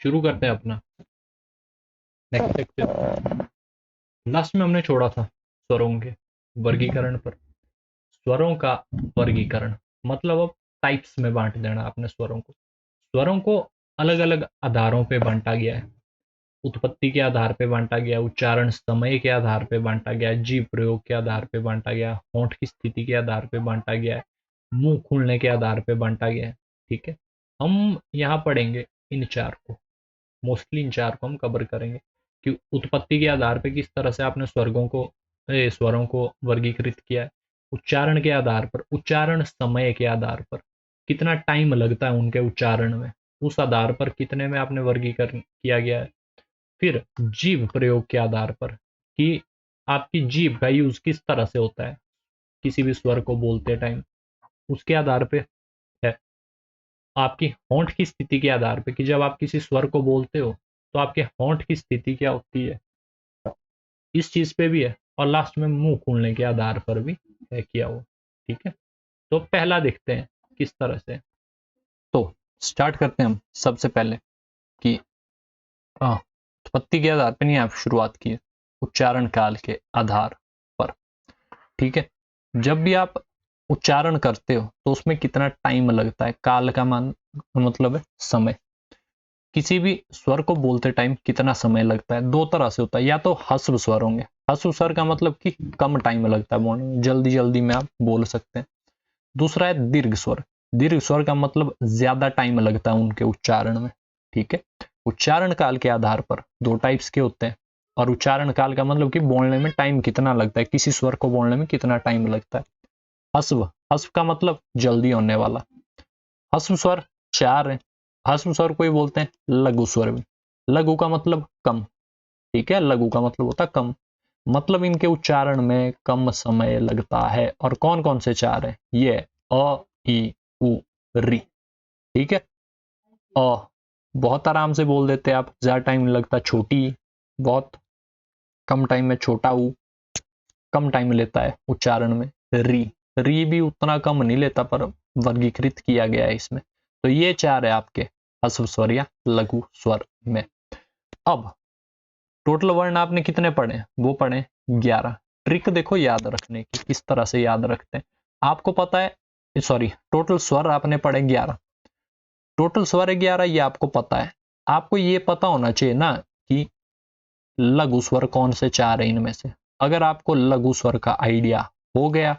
शुरू करते हैं अपना नेक्स्ट लेक्चर। लास्ट में हमने छोड़ा था स्वरों के वर्गीकरण पर। स्वरों का वर्गीकरण मतलब अब टाइप्स में बांट देना आपने स्वरों को। स्वरों को अलग अलग आधारों पे बांटा गया है। उत्पत्ति के आधार पे बांटा गया, उच्चारण समय के आधार पे बांटा गया, जीव प्रयोग के आधार पे बांटा गया, होंठ की स्थिति के आधार पे बांटा गया है, मुंह खुलने के आधार पे बांटा गया है। ठीक है, हम यहाँ पढ़ेंगे इन चार को। मोस्टली इन चार को हम कवर करेंगे कि उत्पत्ति के आधार पे किस तरह से आपने स्वरों को वर्गीकृत किया है। उच्चारण के आधार पर, उच्चारण समय के आधार पर कितना टाइम लगता है उनके उच्चारण में, उस आधार पर कितने में आपने वर्गीकरण किया गया है। फिर जीभ प्रयोग के आधार पर कि आपकी जीभ का यूज किस तरह से होता है किसी भी स्वर को बोलते टाइम, उसके आधार पे है। आपकी होंठ की स्थिति के आधार पे कि जब आप किसी स्वर को बोलते हो तो आपके होंठ की स्थिति क्या होती है, इस चीज पे भी है। और लास्ट में मुंह खोलने के आधार पर भी है किया हुआ। ठीक है, तो पहला देखते हैं किस तरह से। तो स्टार्ट करते हैं हम सबसे पहले कि उत्पत्ति के आधार पर नहीं आप शुरुआत की है, उच्चारण काल के आधार पर। ठीक है, जब भी आप उच्चारण करते हो तो उसमें कितना टाइम लगता है, काल का मान मतलब है समय। किसी भी स्वर को बोलते टाइम कितना समय लगता है, दो तरह से होता है। या तो ह्रस्व स्वर होंगे, ह्रस्व स्वर का मतलब कि कम टाइम लगता है बोलने में, जल्दी जल्दी में आप बोल सकते हैं। दूसरा है दीर्घ स्वर। दीर्घ स्वर का मतलब ज्यादा टाइम लगता है उनके उच्चारण में। ठीक है, उच्चारण काल के आधार पर दो टाइप्स के होते हैं। और उच्चारण काल का मतलब कि बोलने में टाइम कितना लगता है, किसी स्वर को बोलने में कितना टाइम लगता है। ह्रस्व, ह्रस्व का मतलब जल्दी होने वाला। ह्रस्व स्वर चार है। ह्रस्व स्वर को ही बोलते हैं लघु स्वर भी। लघु का मतलब कम। ठीक है, लघु का मतलब होता है कम, मतलब इनके उच्चारण में कम समय लगता है। और कौन कौन से चार है ये, अ, ई, उ, री। ठीक है, अ बहुत आराम से बोल देते हैं आप, ज्यादा टाइम नहीं लगता। छोटी बहुत कम टाइम में, छोटा ऊ कम टाइम लेता है उच्चारण में। री, री भी उतना कम नहीं लेता पर वर्गीकृत किया गया है इसमें। तो ये चार है आपके ह्रस्व स्वर या लघु स्वर में। अब टोटल वर्ण आपने कितने पढ़े, वो पढ़े 11। ट्रिक देखो याद रखने की, किस तरह से याद रखते हैं। आपको पता है, सॉरी, टोटल स्वर आपने पढ़े 11। टोटल स्वर 11 ये आपको पता है। आपको ये पता होना चाहिए ना कि लघु स्वर कौन से चार है इनमें से। अगर आपको लघु स्वर का आइडिया हो गया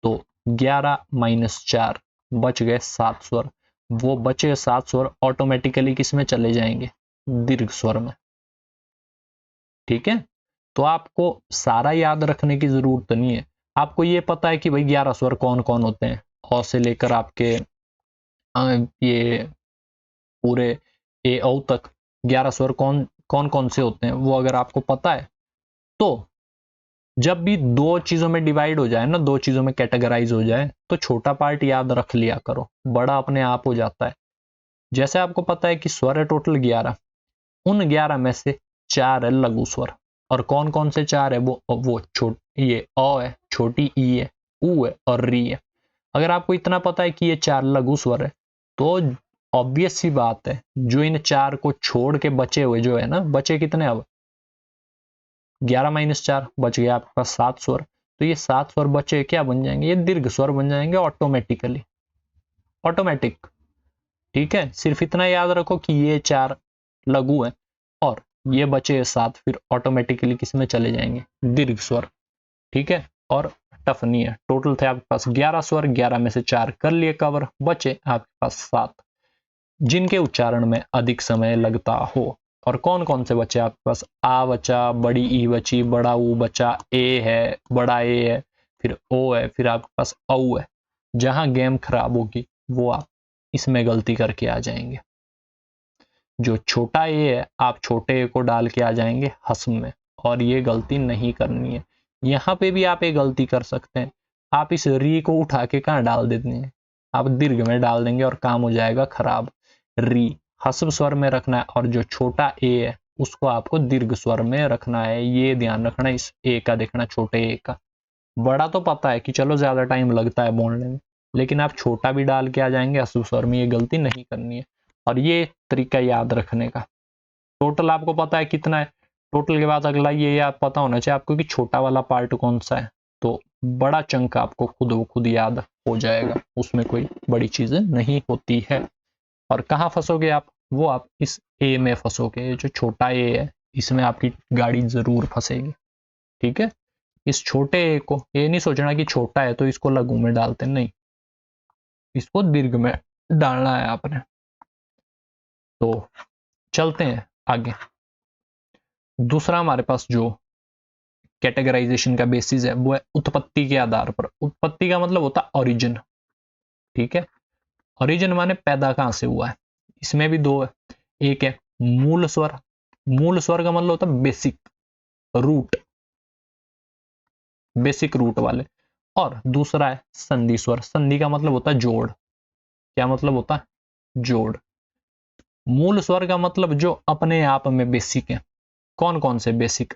तो 11 माइनस 4 बच गए 7 स्वर। वो बचे 7 स्वर ऑटोमेटिकली किस में चले जाएंगे, दीर्घ स्वर में। ठीक है, तो आपको सारा याद रखने की जरूरत नहीं है। आपको ये पता है कि भाई 11 स्वर कौन कौन होते हैं, अ से लेकर आपके ये पूरे ए औ तक 11 स्वर कौन कौन कौन से होते हैं, वो अगर आपको पता है तो जब भी दो चीजों में डिवाइड हो जाए ना, दो चीजों में कैटेगराइज हो जाए, तो छोटा पार्ट याद रख लिया करो, बड़ा अपने आप हो जाता है। जैसे आपको पता है कि स्वर है टोटल 11, उन 11 में से 4 है लघु स्वर। और कौन कौन से 4 है, वो ये अ है, छोटी ई है, उ है और री है। अगर आपको इतना पता है कि ये 4 लघु स्वर है तो ऑब्वियस सी बात है, जो इन 4 को छोड़ के बचे हुए जो है ना, बचे कितने अब 11 माइनस 4 बच गया आपके पास 7 स्वर। तो ये 7 स्वर बचे क्या बन जाएंगे, ये दीर्घ स्वर बन जाएंगे ऑटोमेटिकली, ऑटोमेटिक। ठीक है, सिर्फ इतना याद रखो कि ये 4 लघु है और ये बचे 7 फिर ऑटोमेटिकली किस में चले जाएंगे, दीर्घ स्वर। ठीक है, और टफ नहीं है। टोटल थे आपके पास 11 स्वर, 11 में से 4 कर लिए कवर, बचे आपके पास 7 जिनके उच्चारण में अधिक समय लगता हो। और कौन कौन से बचे आपके पास, आ बचा, बड़ी ई बची, बड़ा ऊ बचा, ए है, बड़ा ए है, फिर ओ है, फिर आपके पास औ है। जहां गेम खराब होगी वो आप इसमें गलती करके आ जाएंगे। जो छोटा ए है आप छोटे ए को डाल के आ जाएंगे हस्म में, और ये गलती नहीं करनी है। यहाँ पे भी आप एक गलती कर सकते हैं, आप इस री को उठा के कहाँ डाल देते हैं, आप दीर्घ में डाल देंगे और काम हो जाएगा खराब। री हस्व स्वर में रखना है और जो छोटा ए है उसको आपको दीर्घ स्वर में रखना है, ये ध्यान रखना। इस ए का देखना, छोटे ए का। बड़ा तो पता है कि चलो ज्यादा टाइम लगता है बोलने में, लेकिन आप छोटा भी डाल के आ जाएंगे हस्व स्वर में, ये गलती नहीं करनी है। और ये तरीका याद रखने का, टोटल आपको पता है कितना है, टोटल के बाद अगला ये याद पता होना चाहिए आपको कि छोटा वाला पार्ट कौन सा है, तो बड़ा चंक आपको खुद ब खुद याद हो जाएगा, उसमें कोई बड़ी चीजें नहीं होती है। और कहाँ फंसोगे आप, वो आप इस ए में फंसोगे, जो छोटा ए है इसमें आपकी गाड़ी जरूर फंसेगी। ठीक है, इस छोटे ए को, ये नहीं सोचना कि छोटा है तो इसको लघु में डालते, नहीं, इसको दीर्घ में डालना है आपने। तो चलते हैं आगे। दूसरा हमारे पास जो कैटेगराइजेशन का बेसिस है वो है उत्पत्ति के आधार पर। उत्पत्ति का मतलब होता है ओरिजिन। ठीक है, ओरिजिन माने पैदा कहां से हुआ है। इसमें भी दो है, एक है मूल स्वर, मूल स्वर का मतलब होता है बेसिक रूट, बेसिक रूट वाले, और दूसरा है संधि स्वर। संधि का मतलब होता है जोड़। क्या मतलब होता है, जोड़। मूल स्वर का मतलब जो अपने आप में बेसिक है। कौन कौन से बेसिक,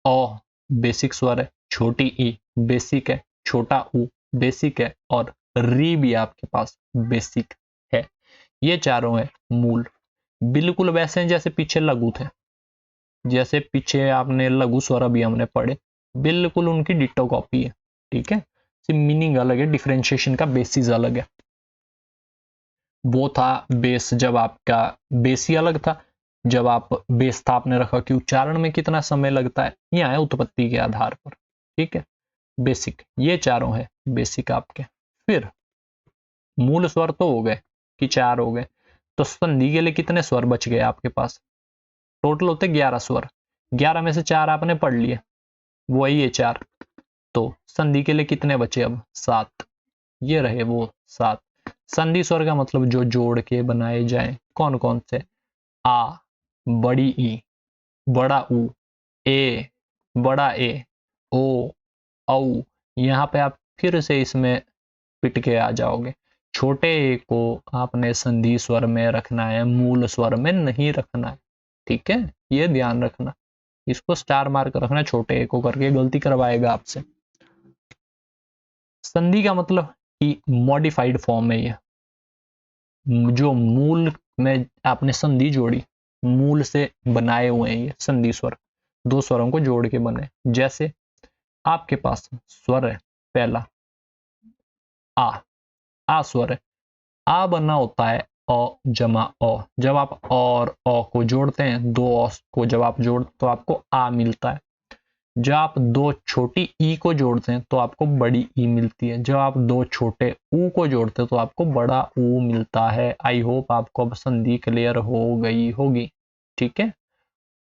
अ बेसिक स्वर है, छोटी ई बेसिक है, छोटा ऊ बेसिक है, और री भी आपके पास बेसिक है। ये चारों है मूल। बिल्कुल वैसे जैसे पीछे लघु थे, जैसे पीछे आपने लघु स्वर अभी हमने पढ़े, बिल्कुल उनकी डिट्टो कॉपी है। ठीक है, सिर्फ मीनिंग अलग है, डिफरेंशिएशन का बेसिस अलग है। वो था बेस, जब आपका बेस ही अलग था, जब आप बेस था आपने रखा कि उच्चारण में कितना समय लगता है, यहाँ है उत्पत्ति के आधार पर। ठीक है, बेसिक, ये चारों है बेसिक आपके। फिर मूल स्वर तो हो गए कि चार हो गए, तो संधि के लिए कितने स्वर बच गए आपके पास, टोटल होते 11 स्वर। 11 में से 4 आपने पढ़ लिए, वही है 4, तो संधि के लिए कितने बचे अब, 7। ये रहे वो 7। संधि स्वर का मतलब जो जोड़ के बनाए जाए, कौन कौन से, आ, बड़ी ई, बड़ा ऊ, ए, बड़ा ए, ओ, औ। यहाँ पे आप फिर से इसमें पिट के आ जाओगे। छोटे ए को आपने संधि स्वर में रखना है, मूल स्वर में नहीं रखना है। ठीक है, ये ध्यान रखना, इसको स्टार मार्क रखना, छोटे ए को करके गलती करवाएगा आपसे। संधि का मतलब कि मॉडिफाइड फॉर्म है ये, जो मूल में आपने संधि जोड़ी, मूल से बनाए हुए हैं ये संधि स्वर, दो स्वरों को जोड़ के बने। जैसे आपके पास स्वर है पहला आ, आ स्वर है, आ बना होता है अ जमा अ। जब आप और अ को जोड़ते हैं, दो अ को जब आप जोड़ते तो आपको आ मिलता है। जब आप दो छोटी ई को जोड़ते हैं तो आपको बड़ी ई मिलती है। जब आप दो छोटे ऊ को जोड़ते हैं तो आपको बड़ा ऊ मिलता है। आई होप आपको अब संधि क्लियर हो गई होगी। ठीक है,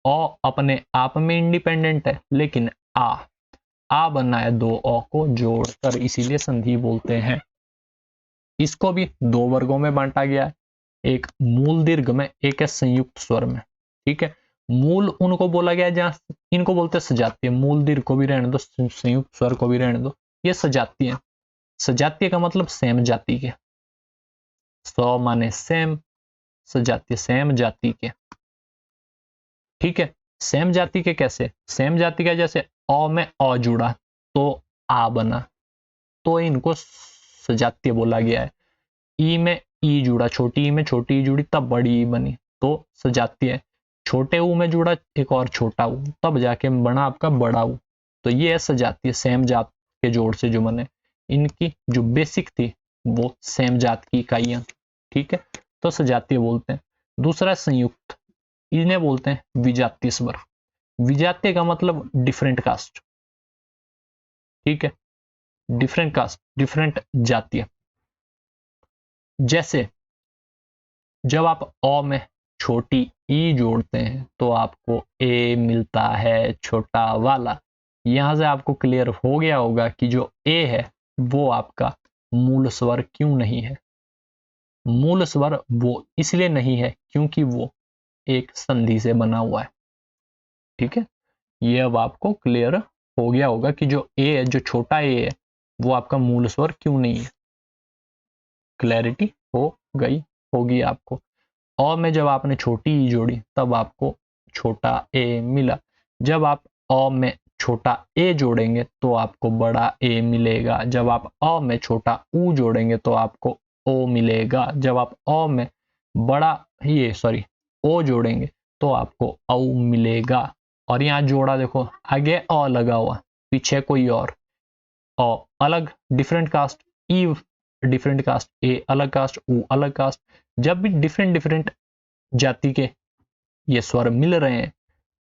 अ अपने आप में इंडिपेंडेंट है, लेकिन आ बनना है दो अ को जोड़कर, इसीलिए संधि बोलते हैं। इसको भी दो वर्गों में बांटा गया है, एक मूल दीर्घ में, एक है संयुक्त स्वर में। ठीक है, मूल उनको बोला गया जहां, इनको बोलते हैं सजातीय। मूल दीर्घ को भी रहने दो, संयुक्त स्वर को भी रहने दो, ये सजातीय है। सजातीय का मतलब सेम जाति के, स माने सेम, सजातीय सेम जाति के। ठीक है, सेम जाति के कैसे, सेम जाति का जैसे अ में अ जुड़ा तो आ बना, तो इनको सजातीय बोला गया है। ई में ई जुड़ा, छोटी ई में छोटी ई जुड़ी तब बड़ी ई बनी, तो सजातीय है। छोटे ऊ में जुड़ा एक और छोटा ऊ, तब जाके बना आपका बड़ा ऊ, तो ये है सजातीय, सेम जात के जोड़ से जो बने। इनकी जो बेसिक थी वो सेम जात की इकाइयां। ठीक है, तो सजातीय बोलते हैं। दूसरा संयुक्त, इन्हें बोलते हैं विजातीय स्वर। विजातीय का मतलब डिफरेंट कास्ट। ठीक है, डिफरेंट कास्ट, डिफरेंट जातीय। जैसे जब आप अ में छोटी ई जोड़ते हैं तो आपको ए मिलता है छोटा वाला। यहां से आपको क्लियर हो गया होगा कि जो ए है वो आपका मूल स्वर क्यों नहीं है। मूल स्वर वो इसलिए नहीं है क्योंकि वो एक संधि से बना हुआ है। ठीक है, ये अब आपको क्लियर हो गया होगा कि जो ए है, जो छोटा ए है, वो आपका मूल स्वर क्यों नहीं है। क्लैरिटी हो गई होगी आपको। अ में जब आपने छोटी ई जोड़ी तब आपको छोटा ए मिला। जब आप अ में छोटा ए जोड़ेंगे तो आपको बड़ा ए मिलेगा। जब आप अ में छोटा ऊ जोड़ेंगे तो आपको ओ मिलेगा। जब आप अ में बड़ा ओ जोड़ेंगे तो आपको औ मिलेगा। और यहाँ जोड़ा देखो, आगे अ लगा हुआ, पीछे कोई और, अ अलग डिफरेंट कास्ट, ई डिफरेंट कास्ट, ए अलग कास्ट, उ अलग कास्ट। जब भी डिफरेंट डिफरेंट जाति के ये स्वर मिल रहे हैं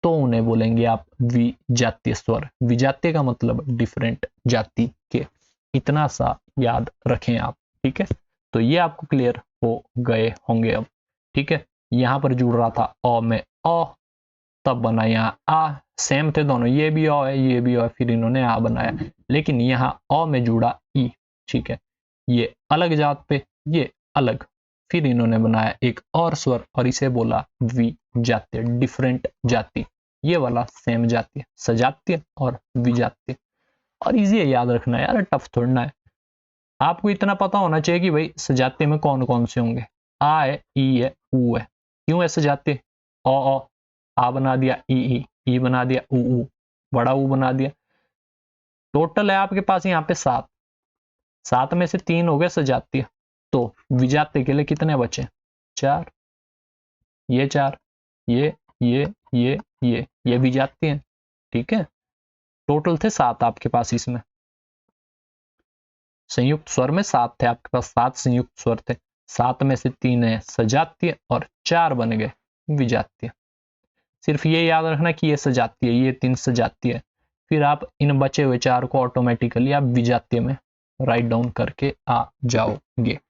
तो उन्हें बोलेंगे आप विजातीय स्वर। विजातीय का मतलब डिफरेंट जाति के। इतना सा याद रखें आप, ठीक है। तो ये आपको क्लियर हो गए होंगे अब, ठीक है। यहां पर जुड़ रहा था अ में अ, तब बना यहाँ आ, सेम थे दोनों, ये भी अ है ये भी अ है, फिर इन्होंने आ बनाया, लेकिन यहाँ अ में जुड़ा ई, ठीक है। ये अलग जात पे, ये अलग, फिर इन्होंने बनाया एक और स्वर और इसे बोला विजातीय, डिफरेंट जाति। ये वाला सेम जातीय, सजातीय और विजातीय। और इजी है याद रखना यार, टफ थोड़ना है। आपको इतना पता होना चाहिए कि भाई सजातीय में कौन कौन से होंगे। आ है, ई है, ऊ है। क्यों है सजातीय? ओ आ बना दिया, ई बना दिया, ऊ बड़ा ऊ बना दिया। टोटल है आपके पास यहाँ पे 7, 7 में से 3 हो गए सजातीय। तो विजातीय के लिए कितने बचे? 4, ये 4, ये विजातीय है, ठीक है। टोटल थे 7 आपके पास, इसमें संयुक्त स्वर में 7 थे आपके पास, 7 संयुक्त स्वर थे। 7 में से 3 है सजातीय और 4 बन गए विजातीय। सिर्फ ये याद रखना कि ये सजातीय, ये 3 सजातीय है। फिर आप इन बचे हुए 4 को ऑटोमेटिकली आप विजातीय में राइट डाउन करके आ जाओगे।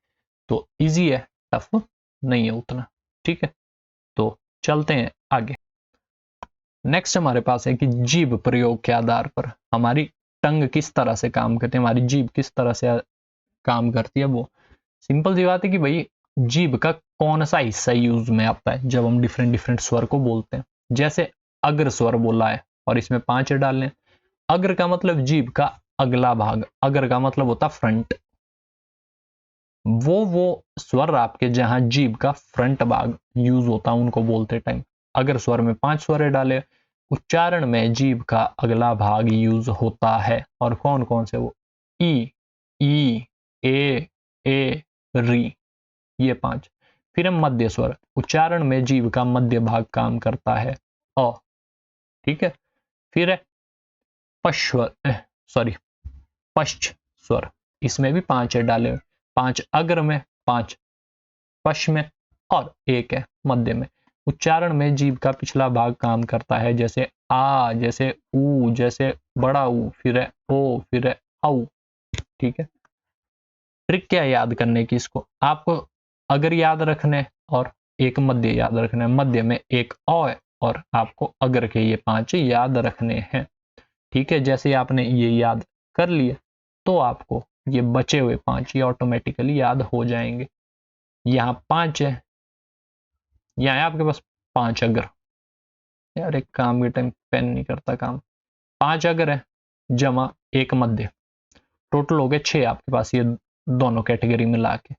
तो इजी है, टफ नहीं है उतना, ठीक है। तो चलते हैं आगे। नेक्स्ट हमारे पास है कि जीभ प्रयोग के आधार पर हमारी टंग किस तरह से काम करती है, हमारी जीभ किस तरह से काम करती है। वो सिंपल सी बात है कि भाई जीभ का कौन सा हिस्सा यूज में आता है जब हम डिफरेंट डिफरेंट स्वर को बोलते हैं। जैसे अग्र स्वर बोला है और इसमें 5 डालने। अग्र का मतलब जीभ का अगला भाग, अग्र का मतलब होता फ्रंट। वो स्वर आपके जहां जीभ का फ्रंट भाग यूज होता है उनको बोलते टाइम अग्र स्वर में 5 स्वर डाले। उच्चारण में जीभ का अगला भाग यूज होता है, और कौन कौन से? वो ई ए री, ये 5। फिर हम मध्य स्वर, उच्चारण में जीभ का मध्य भाग काम करता है, अ, ठीक है। फिर है पश्च स्वर, इसमें भी 5 है डाले हुए, 5 अग्र में, 5 पश्च में और 1 है मध्य में। उच्चारण में जीभ का पिछला भाग काम करता है, जैसे आ, जैसे ऊ, जैसे बड़ा ऊ, फिर है ओ, फिर है औ, ठीक है। ट्रिक क्या है याद करने की? इसको आपको अगर याद रखने और एक मध्य याद रखना है, मध्य में एक अ है और आपको अगर के ये 5 याद रखने हैं, ठीक है। जैसे आपने ये याद कर लिए तो आपको ये बचे हुए 5 ये ऑटोमेटिकली याद हो जाएंगे। यहाँ 5 है, यहाँ है आपके पास 5 अगर, यार एक काम के टाइम पेन नहीं करता काम। 5 अगर है जमा एक मध्य, टोटल हो गए 6 आपके पास, ये दोनों कैटेगरी मिला के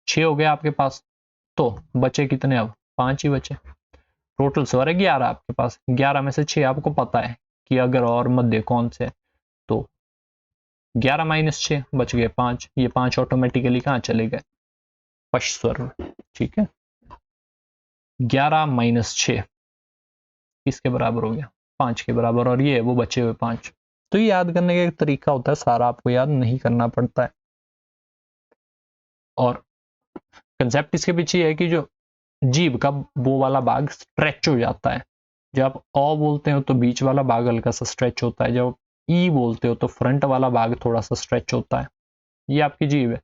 6 हो गए आपके पास। तो बचे कितने? अब 5 ही बचे। टोटल स्वर है 11 आपके पास, 11 में से 6 आपको पता है कि अगर और मध्य कौन से, तो 11 माइनस 6 बच गए 5। ये 5 ऑटोमेटिकली कहाँ चले गए? पश्च स्वर में, ठीक है। 11 माइनस 6 किसके बराबर हो गया? 5 के बराबर, और ये वो बचे हुए 5। तो ये याद करने का एक तरीका होता है, सारा आपको याद नहीं करना पड़ता है। और कंसेप्ट इसके पीछे है कि जो जीभ का वो वाला भाग स्ट्रेच हो जाता है। जब आप अ बोलते हो तो बीच वाला भाग हल्का सा स्ट्रेच होता है, जब ई बोलते हो तो फ्रंट वाला भाग थोड़ा सा स्ट्रेच होता है। ये आपकी जीभ है।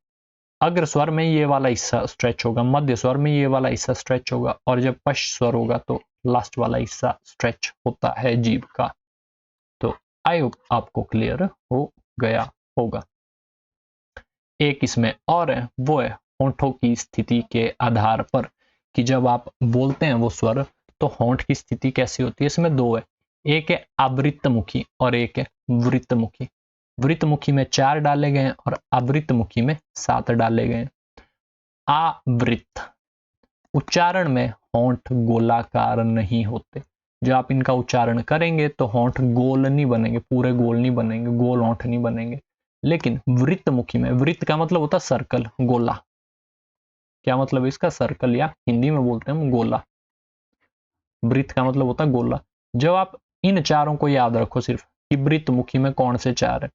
अग्र स्वर में ये वाला हिस्सा स्ट्रेच होगा, मध्य स्वर में ये वाला हिस्सा स्ट्रेच होगा, और जब पश्च स्वर होगा तो लास्ट वाला हिस्सा स्ट्रेच होता है जीभ का। तो आई होप आपको क्लियर हो गया होगा। एक इसमें और है, वो है होंठों की स्थिति के आधार पर, कि जब आप बोलते हैं वो स्वर तो होंठ की स्थिति कैसी होती है। इसमें 2 है, एक है आवृत्तमुखी और एक है वृत्तमुखी। वृत्तमुखी में 4 डाले गए हैं और आवृत्तमुखी में 7 डाले गए हैं। आवृत्त उच्चारण में होंठ गोलाकार नहीं होते। जब आप इनका उच्चारण करेंगे तो होंठ गोल नहीं बनेंगे, पूरे गोल नहीं बनेंगे, गोल होंठ नहीं बनेंगे। लेकिन वृत्तमुखी में, वृत्त का मतलब होता है सर्कल, गोला। क्या मतलब इसका? सर्कल, या हिंदी में बोलते हैं हम गोला। वृत्त का मतलब होता है गोला। जब आप इन चारों को याद रखो सिर्फ कि वृत्तमुखी में कौन से चार है।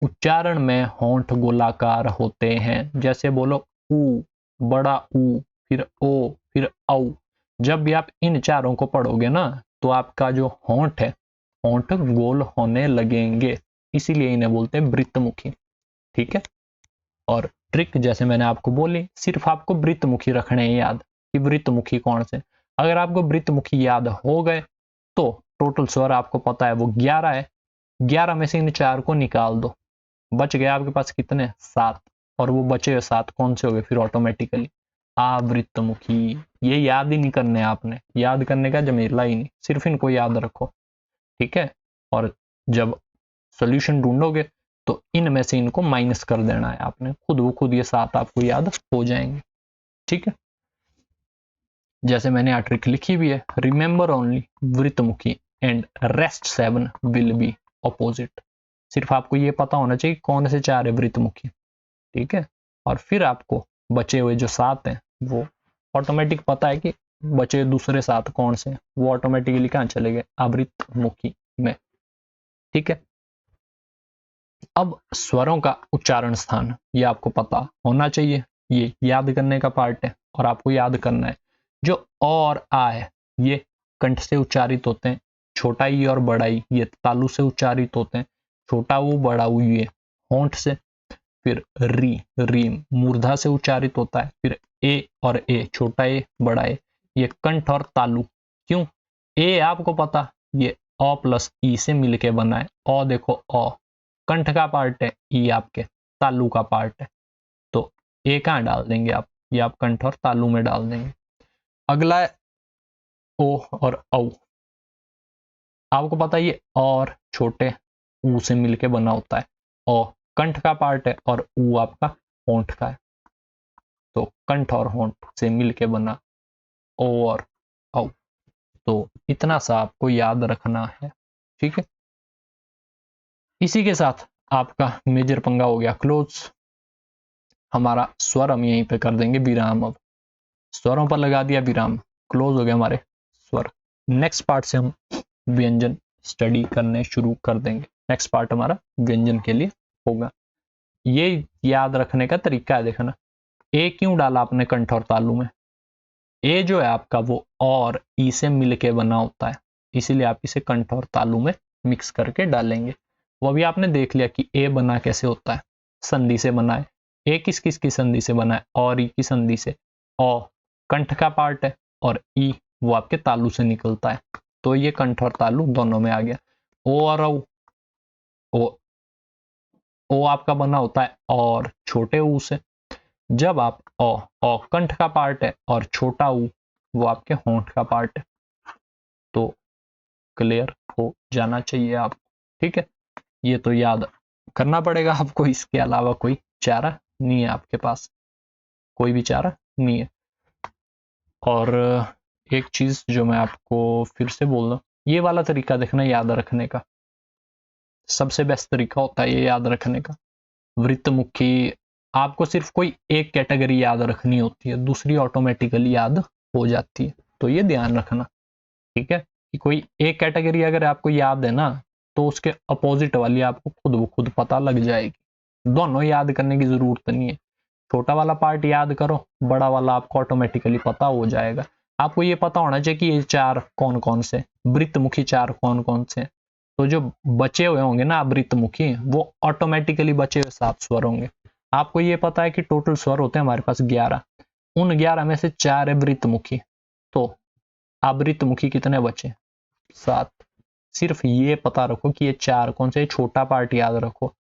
उच्चारण में होंठ गोलाकार होते हैं, जैसे बोलो ऊ, बड़ा ऊ, फिर ओ, फिर औ। जब भी आप इन चारों को पढ़ोगे ना तो आपका जो होंठ है, होंठ गोल होने लगेंगे, इसीलिए इन्हें बोलते हैं वृत्तमुखी। ठीक है। और ट्रिक जैसे मैंने आपको बोली, सिर्फ आपको वृत्तमुखी रखने हैं याद कि वृत्तमुखी कौन से। अगर आपको वृत्तमुखी याद हो गए तो टोटल स्वर आपको पता है वो 11 है, 11 में से इन चार को निकाल दो, बच गए आपके पास कितने, 7। और वो बचे हुए 7 कौन से हो गए फिर ऑटोमेटिकली, आवृत्तमुखी। ये याद ही नहीं करने, आपने याद करने का जमेला ही नहीं, सिर्फ इनको याद रखो। ठीक है। और जब सॉल्यूशन ढूंढोगे तो इनमें से इनको माइनस कर देना है आपने, खुद वो खुद ये 7 आपको याद हो जाएंगे। ठीक है। जैसे मैंने यहाँ ट्रिक लिखी भी है, रिमेंबर ओनली वृत्तमुखी and rest 7 will be opposite. सिर्फ आपको ये पता होना चाहिए कौन से 4 है वृत्तमुखी। ठीक है। और फिर आपको बचे हुए जो 7 हैं वो ऑटोमेटिक पता है कि बचे दूसरे 7 कौन से हैं, वो ऑटोमेटिकली कहाँ चले गए, आवृत्तमुखी में। ठीक है। अब स्वरों का उच्चारण स्थान ये आपको पता होना चाहिए, ये याद करने का पार्ट है और आपको याद करना है। जो और आ है ये कंठ से उच्चारित होते हैं, छोटा ई और बड़ा ई ये तालु से उच्चारित होते हैं, छोटा ऊ बड़ा ऊ ये होंठ से। फिर री, रीम मूर्धा से उच्चारित होता है। फिर ए और ए, छोटा ए बड़ा ए, ये कंठ और तालु। क्यों, ए आपको पता ये अ प्लस ई से मिलके बना है, अ देखो अ कंठ का पार्ट है, ई आपके तालु का पार्ट है, तो ए कहाँ डाल देंगे आप, ये आप कंठ और तालु में डाल देंगे। अगला है ओ और औ। आपको पता है ये और छोटे ऊ से मिलके बना होता है, ओ कंठ का पार्ट है और ऊ आपका होंठ का है, तो कंठ और होंठ से मिलके बना ओ और औ। तो इतना सा आपको याद रखना है। ठीक है। इसी के साथ आपका मेजर पंगा हो गया क्लोज। हमारा स्वर हम यहीं पे कर देंगे विराम। अब स्वरों पर लगा दिया विराम, क्लोज हो गए हमारे स्वर। नेक्स्ट पार्ट से हम व्यंजन स्टडी करने शुरू कर देंगे। नेक्स्ट पार्ट हमारा व्यंजन के लिए होगा। ये याद रखने का तरीका है, देखना ए क्यों डाला आपने कंठ और तालु में। ए जो है आपका वो और ई से मिलके बना होता है, इसीलिए आप इसे कंठ और तालु में मिक्स करके डालेंगे। वो अभी आपने देख लिया कि ए बना कैसे होता है, संधि से बना है। ए किस किस की संधि से बना है, और ई की संधि से। ओ कंठ का पार्ट है और ई वो आपके तालु से निकलता है, तो ये कंठ और तालु दोनों में आ गया। ओ और ओ, ओ आपका बना होता है और छोटे ऊ से। जब आप ओ कंठ का पार्ट है और छोटा ऊ वो आपके होंठ का पार्ट है, तो क्लियर हो जाना चाहिए आप। ठीक है। ये तो याद करना पड़ेगा आपको, इसके अलावा कोई चारा नहीं है आपके पास, कोई भी चारा नहीं है। और एक चीज जो मैं आपको फिर से बोल रहा हूँ, ये वाला तरीका देखना याद रखने का, सबसे बेस्ट तरीका होता है ये याद रखने का। वृत्तमुखी आपको सिर्फ कोई एक कैटेगरी याद रखनी होती है, दूसरी ऑटोमेटिकली याद हो जाती है, तो ये ध्यान रखना। ठीक है। कि कोई एक कैटेगरी अगर आपको याद है ना तो उसके अपोजिट वाली आपको खुद ब खुद पता लग जाएगी। दोनों याद करने की जरूरत नहीं है, छोटा वाला पार्ट याद करो, बड़ा वाला आपको ऑटोमेटिकली पता हो जाएगा। आपको ये पता होना चाहिए कि ये 4 कौन कौन से वृत्तमुखी 4 कौन कौन से, तो जो बचे हुए होंगे ना वृत्तमुखी वो ऑटोमेटिकली बचे हुए 7 स्वर होंगे। आपको ये पता है कि टोटल स्वर होते हैं हमारे पास 11, उन 11 में से 4 है वृत्तमुखी, तो आवृत्तमुखी कितने बचे, 7। सिर्फ ये पता रखो कि ये 4 कौन से, छोटा पार्ट याद रखो।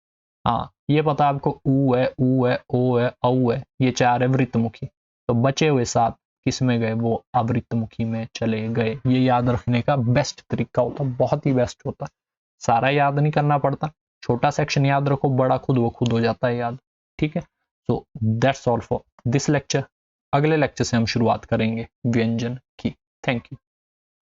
हाँ ये पता आपको ऊ है, ऊ है, ओ है, औ है, ये 4 है वृत्तमुखी, तो बचे हुए 7 किस में गए, वो आवृत्तमुखी में चले गए। ये याद रखने का बेस्ट तरीका होता, बहुत ही बेस्ट होता। सारा याद नहीं करना पड़ता, छोटा सेक्शन याद रखो, बड़ा खुद वो खुद हो जाता है याद। ठीक है। So that's all for this lecture. अगले लेक्चर से हम शुरुआत करेंगे व्यंजन की। Thank you.